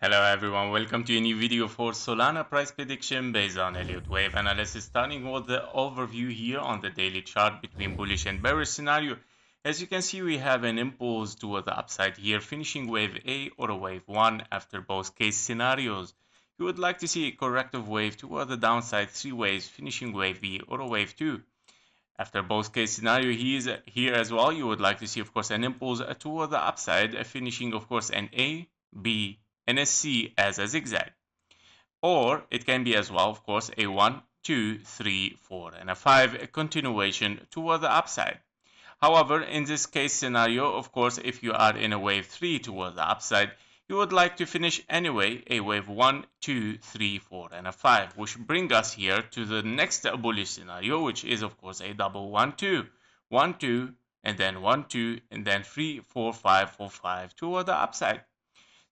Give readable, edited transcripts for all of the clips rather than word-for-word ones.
Hello everyone, welcome to a new video for Solana price prediction based on Elliott wave analysis, starting with the overview here on the daily chart between bullish and bearish scenario. As you can see, we have an impulse toward the upside here, finishing wave A or a wave 1 after both case scenarios. You would like to see a corrective wave toward the downside, 3 waves, finishing wave B or a wave 2. After both case scenario here as well, you would like to see, of course, an impulse toward the upside, finishing, of course, an A, B, and a C as a zigzag. Or it can be as well, of course, a 1, 2, 3, 4, and a 5, a continuation toward the upside. However, in this case scenario, of course, if you are in a wave 3 toward the upside, you would like to finish anyway a wave 1, 2, 3, 4, and a 5, which bring us here to the next bullish scenario, which is, of course, a double 1, 2, 1, 2, and then 1, 2, and then 3, 4, 5, 4, 5 toward the upside.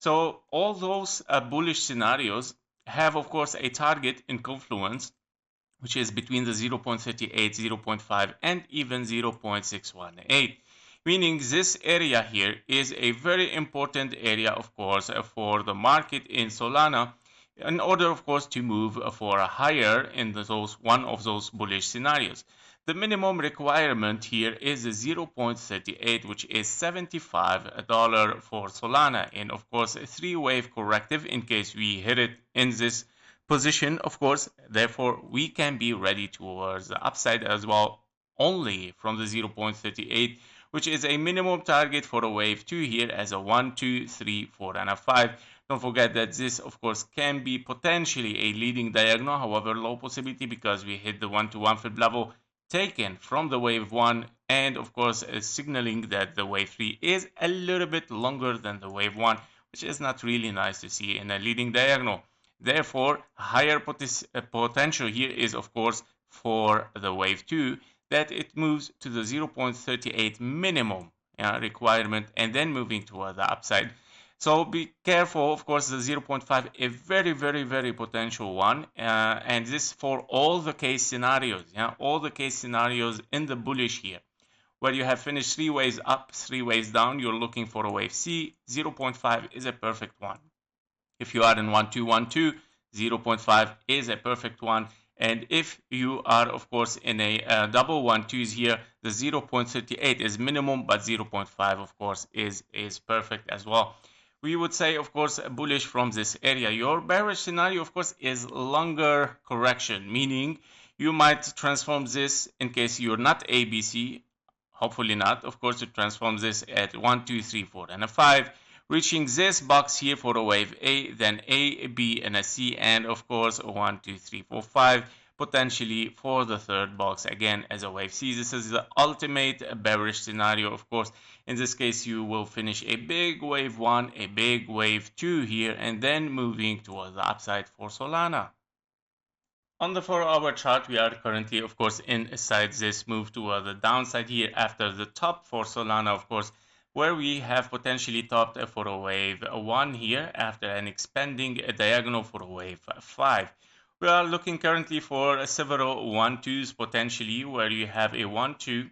So all those bullish scenarios have, of course, a target in confluence, which is between the 0.38, 0.5, and even 0.618. Meaning this area here is a very important area, of course, for the market in Solana, in order, of course, to move for a higher in one of those bullish scenarios. The minimum requirement here is 0.38, which is $75 for Solana, and of course a 3-wave corrective in case we hit it in this position, of course. Therefore, we can be ready towards the upside as well, only from the 0.38, which is a minimum target for a wave 2 here as a 1, 2, 3, 4, and a 5. Don't forget that this, of course, can be potentially a leading diagonal, however, low possibility because we hit the 1-to-1 fib level taken from the wave 1, and of course signaling that the wave 3 is a little bit longer than the wave 1, which is not really nice to see in a leading diagonal. Therefore, higher potential here is, of course, for the wave 2, that it moves to the 0.38 minimum requirement and then moving toward the upside. So be careful, of course, the 0.5, a very, very, very potential one. And this for all the case scenarios, all the case scenarios in the bullish here, where you have finished 3 waves up, 3 waves down, you're looking for a wave C, 0.5 is a perfect one. If you are in 1, 2, 1, 2, 0.5 is a perfect one. And if you are, of course, in a double 1, 2s here, the 0.38 is minimum, but 0.5, of course, is perfect as well. We would say, of course, bullish from this area. Your bearish scenario, of course, is longer correction, meaning you might transform this in case you're not ABC, hopefully not, of course, to transform this at 1, 2, 3, 4, and a 5, reaching this box here for a wave A, then A, B, and a C, and of course, 1, 2, 3, 4, 5, potentially for the third box again as a wave C. This is the ultimate bearish scenario, of course. In this case, you will finish a big wave 1, a big wave 2 here, and then moving towards the upside for Solana. On the 4-hour chart, we are currently, of course, inside this move toward the downside here after the top for Solana, of course, where we have potentially topped for a wave 1 here after an expanding diagonal for a wave 5. We are looking currently for several 1, 2s potentially, where you have a 1, 2,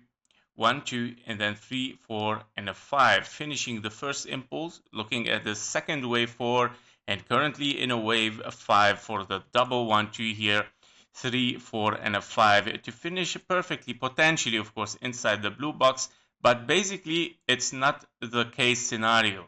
1, 2, and then 3, 4, and a 5, finishing the first impulse, looking at the second wave 4, and currently in a wave 5 for the double 1, 2 here, 3, 4, and a 5 to finish perfectly, potentially, of course, inside the blue box. But basically, it's not the case scenario.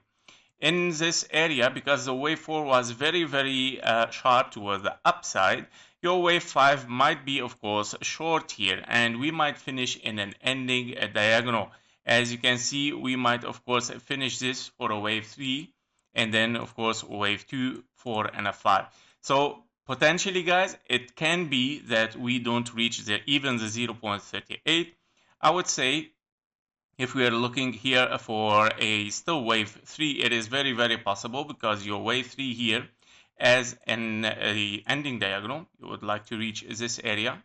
In this area, because the wave 4 was very, very sharp toward the upside, your wave 5 might be, of course, short here, and we might finish in an ending diagonal. As you can see, we might, of course, finish this for a wave 3, and then, of course, wave 2, 4, and a 5. So potentially, guys, it can be that we don't reach even the 0.38. I would say if we are looking here for a still wave 3, it is very, very possible because your wave 3 here as an ending diagonal, you would like to reach this area.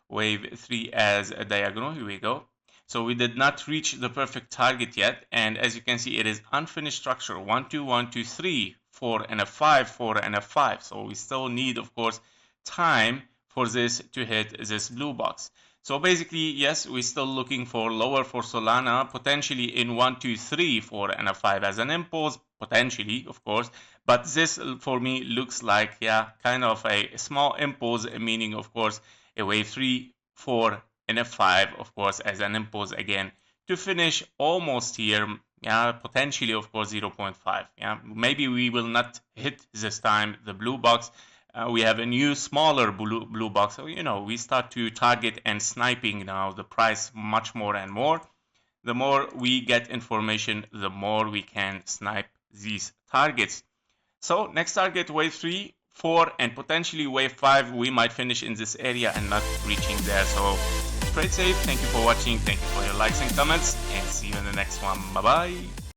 Wave 3 as a diagonal, here we go. So we did not reach the perfect target yet, and as you can see, it is unfinished structure, 1, 2, 1, 2, 3, 4, and a 5, 4, and a 5. So we still need, of course, time for this to hit this blue box. So basically, yes, we're still looking for lower for Solana, potentially in 1, 2, 3 for NF5 as an impulse, potentially, of course. But this for me looks like, yeah, kind of a small impulse, meaning, of course, a wave 3 for NF5, of course, as an impulse again to finish almost here. Yeah, potentially, of course, 0.5. Yeah, maybe we will not hit this time the blue box. We have a new smaller blue box. So, we start to target and sniping now the price much more and more. The more we get information, the more we can snipe these targets. So next target, wave 3, 4, and potentially wave 5, we might finish in this area and not reaching there. So trade safe. Thank you for watching. Thank you for your likes and comments, and see you in the next one. Bye bye.